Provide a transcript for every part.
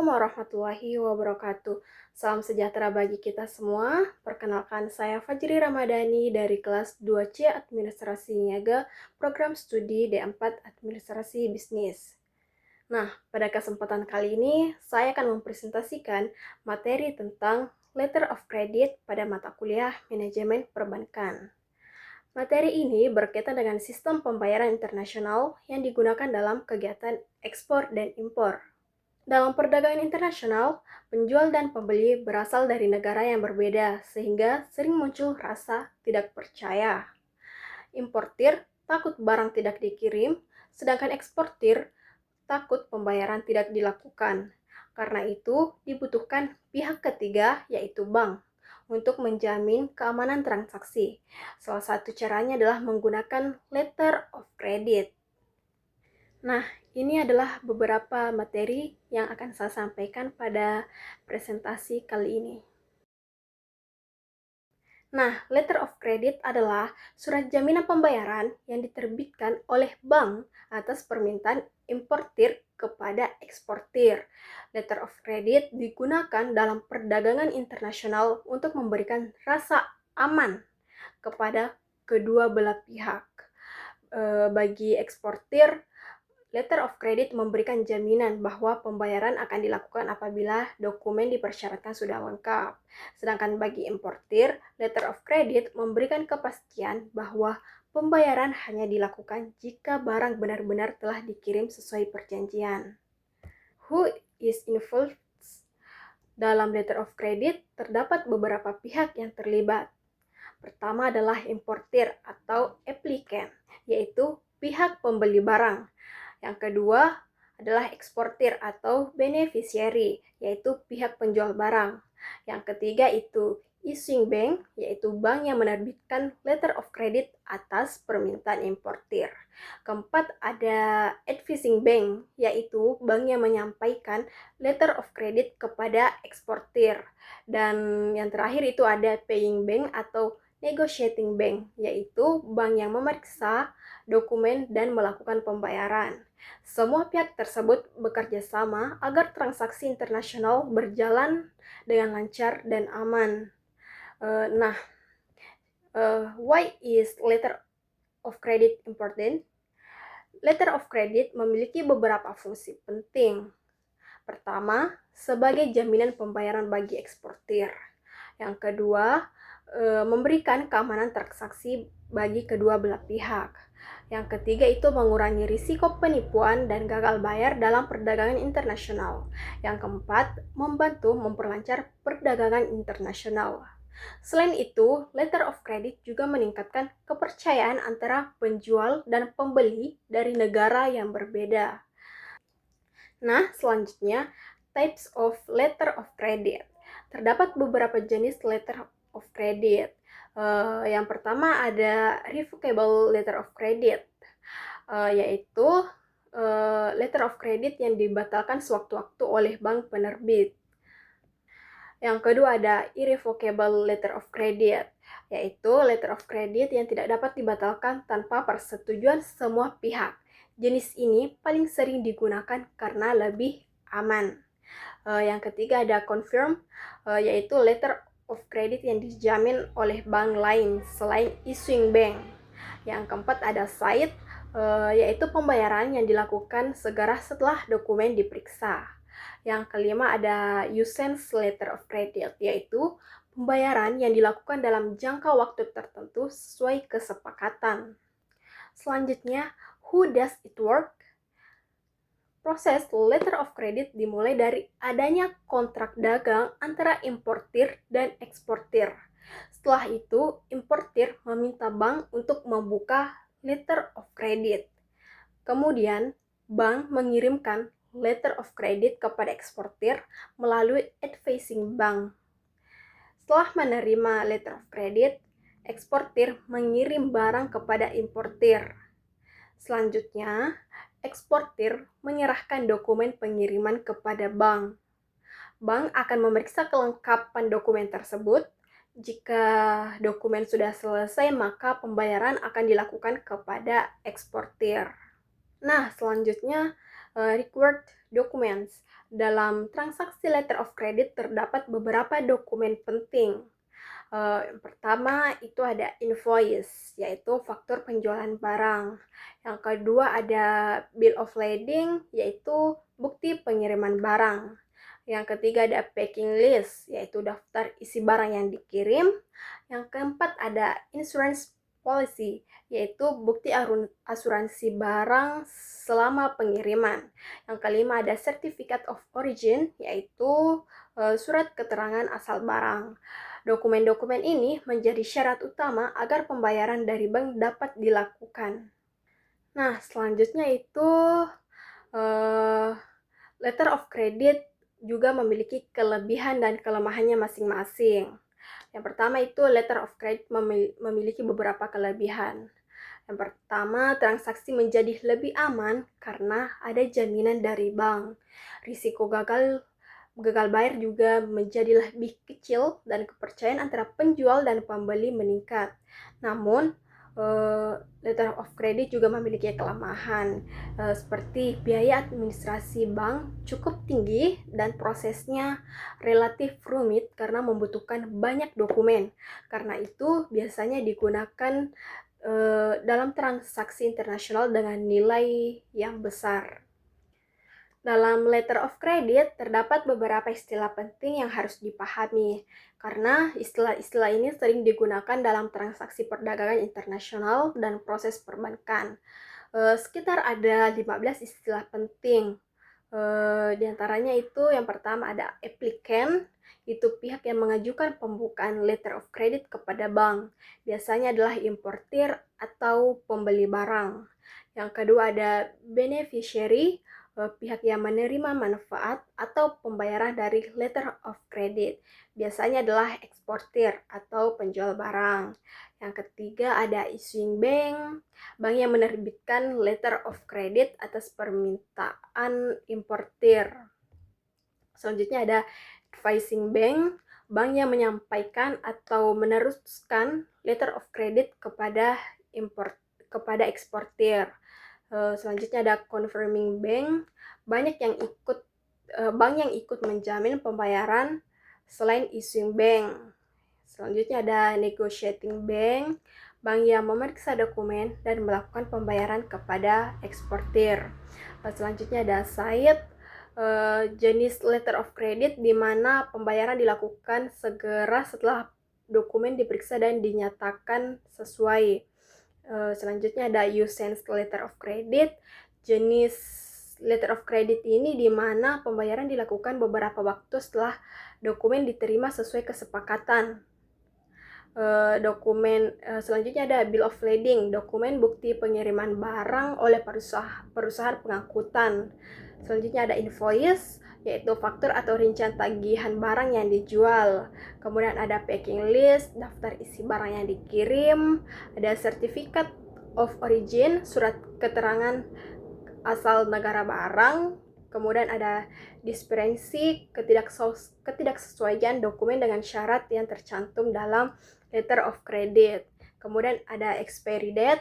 warahmatullahi wabarakatuh. Salam sejahtera bagi kita semua. Perkenalkan, saya Fajri Ramadhani dari kelas 2C Administrasi Niaga, program studi D4 Administrasi Bisnis. Nah, pada kesempatan kali ini, saya akan mempresentasikan materi tentang Letter of Credit pada mata kuliah Manajemen Perbankan. Materi ini berkaitan dengan sistem pembayaran internasional yang digunakan dalam kegiatan ekspor dan impor. Dalam perdagangan internasional, penjual dan pembeli berasal dari negara yang berbeda, sehingga sering muncul rasa tidak percaya. Importir takut barang tidak dikirim, sedangkan eksportir takut pembayaran tidak dilakukan. Karena itu, dibutuhkan pihak ketiga, yaitu bank, untuk menjamin keamanan transaksi. Salah satu caranya adalah menggunakan letter of credit. Nah, ini adalah beberapa materi yang akan saya sampaikan pada presentasi kali ini. Nah, letter of credit adalah surat jaminan pembayaran yang diterbitkan oleh bank atas permintaan importir kepada eksportir. Letter of credit digunakan dalam perdagangan internasional untuk memberikan rasa aman kepada kedua belah pihak. Bagi eksportir, letter of credit memberikan jaminan bahwa pembayaran akan dilakukan apabila dokumen dipersyaratkan sudah lengkap. Sedangkan bagi importir, letter of credit memberikan kepastian bahwa pembayaran hanya dilakukan jika barang benar-benar telah dikirim sesuai perjanjian. Who is involved? Dalam letter of credit, terdapat beberapa pihak yang terlibat. Pertama adalah importir atau applicant, yaitu pihak pembeli barang. Yang kedua adalah eksportir atau beneficiary, yaitu pihak penjual barang. Yang ketiga itu issuing bank, yaitu bank yang menerbitkan letter of credit atas permintaan importir. Keempat ada advising bank, yaitu bank yang menyampaikan letter of credit kepada eksportir. Dan yang terakhir itu ada paying bank atau negotiating bank, yaitu bank yang memeriksa dokumen dan melakukan pembayaran. Semua pihak tersebut bekerja sama agar transaksi internasional berjalan dengan lancar dan aman. Why is letter of credit important? Letter of credit memiliki beberapa fungsi penting. Pertama, sebagai jaminan pembayaran bagi eksportir. Yang kedua, memberikan keamanan transaksi bagi kedua belah pihak. Yang ketiga itu mengurangi risiko penipuan dan gagal bayar dalam perdagangan internasional. Yang keempat, membantu memperlancar perdagangan internasional. Selain itu, letter of credit juga meningkatkan kepercayaan antara penjual dan pembeli dari negara yang berbeda. Nah, selanjutnya, types of letter of credit. Terdapat beberapa jenis letter of credit. Yang pertama ada revocable letter of credit, yaitu letter of credit yang dibatalkan sewaktu-waktu oleh bank penerbit. Yang kedua ada irrevocable letter of credit, yaitu letter of credit yang tidak dapat dibatalkan tanpa persetujuan semua pihak. Jenis ini paling sering digunakan karena lebih aman. Yang ketiga ada confirm, yaitu letter of credit yang dijamin oleh bank lain selain issuing bank. Yang keempat ada cite, yaitu pembayaran yang dilakukan segera setelah dokumen diperiksa. Yang kelima ada usance letter of credit, yaitu pembayaran yang dilakukan dalam jangka waktu tertentu sesuai kesepakatan. Selanjutnya, who does it work? Proses letter of credit dimulai dari adanya kontrak dagang antara importir dan eksportir. Setelah itu, importir meminta bank untuk membuka letter of credit. Kemudian, bank mengirimkan letter of credit kepada eksportir melalui advising bank. Setelah menerima letter of credit, eksportir mengirim barang kepada importir. Selanjutnya, eksportir menyerahkan dokumen pengiriman kepada bank. Bank akan memeriksa kelengkapan dokumen tersebut. Jika dokumen sudah selesai, maka pembayaran akan dilakukan kepada eksportir. Nah, selanjutnya Required documents. Dalam transaksi letter of credit terdapat beberapa dokumen penting. Yang pertama itu ada invoice, yaitu faktur penjualan barang. Yang kedua ada bill of lading, yaitu bukti pengiriman barang. Yang ketiga ada packing list, yaitu daftar isi barang yang dikirim. Yang keempat ada insurance policy, yaitu bukti asuransi barang selama pengiriman. Yang kelima ada certificate of origin, yaitu surat keterangan asal barang. Dokumen-dokumen ini menjadi syarat utama agar pembayaran dari bank dapat dilakukan. Nah, selanjutnya itu letter of credit juga memiliki kelebihan dan kelemahannya masing-masing. Yang pertama itu letter of credit memiliki beberapa kelebihan. Yang pertama, transaksi menjadi lebih aman karena ada jaminan dari bank. Risiko gagal bayar juga menjadi lebih kecil dan kepercayaan antara penjual dan pembeli meningkat. Namun, letter of credit juga memiliki kelemahan seperti biaya administrasi bank cukup tinggi dan prosesnya relatif rumit karena membutuhkan banyak dokumen. Karena itu biasanya digunakan dalam transaksi internasional dengan nilai yang besar. Dalam letter of credit terdapat beberapa istilah penting yang harus dipahami karena istilah-istilah ini sering digunakan dalam transaksi perdagangan internasional dan proses perbankan. Sekitar ada 15 istilah penting. Di antaranya itu yang pertama ada applicant, itu pihak yang mengajukan pembukaan letter of credit kepada bank. Biasanya adalah importir atau pembeli barang. Yang kedua ada beneficiary, pihak yang menerima manfaat atau pembayaran dari letter of credit. Biasanya adalah eksportir atau penjual barang. Yang ketiga ada issuing bank, bank yang menerbitkan letter of credit atas permintaan importir. Selanjutnya ada advising bank, bank yang menyampaikan atau meneruskan letter of credit kepada eksportir. Selanjutnya ada confirming bank, bank yang ikut menjamin pembayaran selain issuing bank. Selanjutnya ada negotiating bank, bank yang memeriksa dokumen dan melakukan pembayaran kepada eksportir. Selanjutnya ada side, jenis letter of credit di mana pembayaran dilakukan segera setelah dokumen diperiksa dan dinyatakan sesuai. Selanjutnya ada usance letter of credit, jenis letter of credit ini di mana pembayaran dilakukan beberapa waktu setelah dokumen diterima sesuai kesepakatan. Selanjutnya ada bill of lading, dokumen bukti pengiriman barang oleh perusahaan pengangkutan. Selanjutnya ada invoice, yaitu faktur atau rincian tagihan barang yang dijual. Kemudian ada packing list, daftar isi barang yang dikirim. Ada certificate of origin, surat keterangan asal negara barang. Kemudian ada discrepancy, ketidaksesuaian dokumen dengan syarat yang tercantum dalam letter of credit. Kemudian ada expiry date,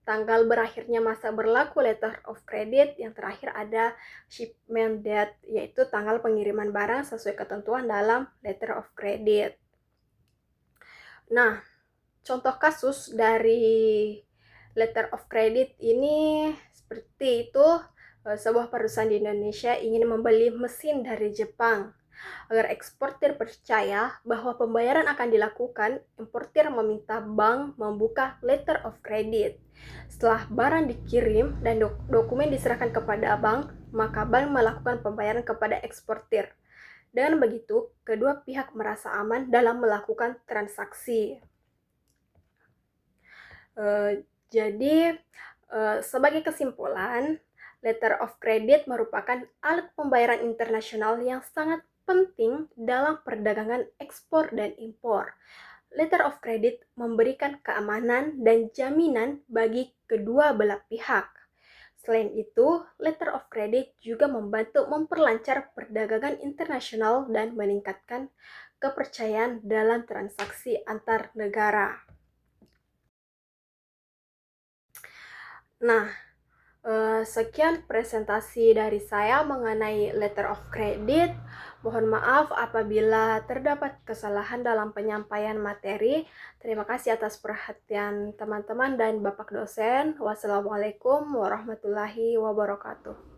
tanggal berakhirnya masa berlaku letter of credit. Yang terakhir ada shipment date, yaitu tanggal pengiriman barang sesuai ketentuan dalam letter of credit. Nah, contoh kasus dari letter of credit ini seperti itu. Sebuah perusahaan di Indonesia ingin membeli mesin dari Jepang. Agar eksportir percaya bahwa pembayaran akan dilakukan, importir meminta bank membuka letter of credit. Setelah barang dikirim dan dokumen diserahkan kepada bank, maka bank melakukan pembayaran kepada eksportir. Dengan begitu, kedua pihak merasa aman dalam melakukan transaksi. Jadi, sebagai kesimpulan, letter of credit merupakan alat pembayaran internasional yang sangat penting dalam perdagangan ekspor dan impor. Letter of credit memberikan keamanan dan jaminan bagi kedua belah pihak. Selain itu, letter of credit juga membantu memperlancar perdagangan internasional dan meningkatkan kepercayaan dalam transaksi antar negara. Nah, Sekian presentasi dari saya mengenai letter of credit. Mohon maaf apabila terdapat kesalahan dalam penyampaian materi. Terima kasih atas perhatian teman-teman dan Bapak dosen. Wassalamualaikum warahmatullahi wabarakatuh.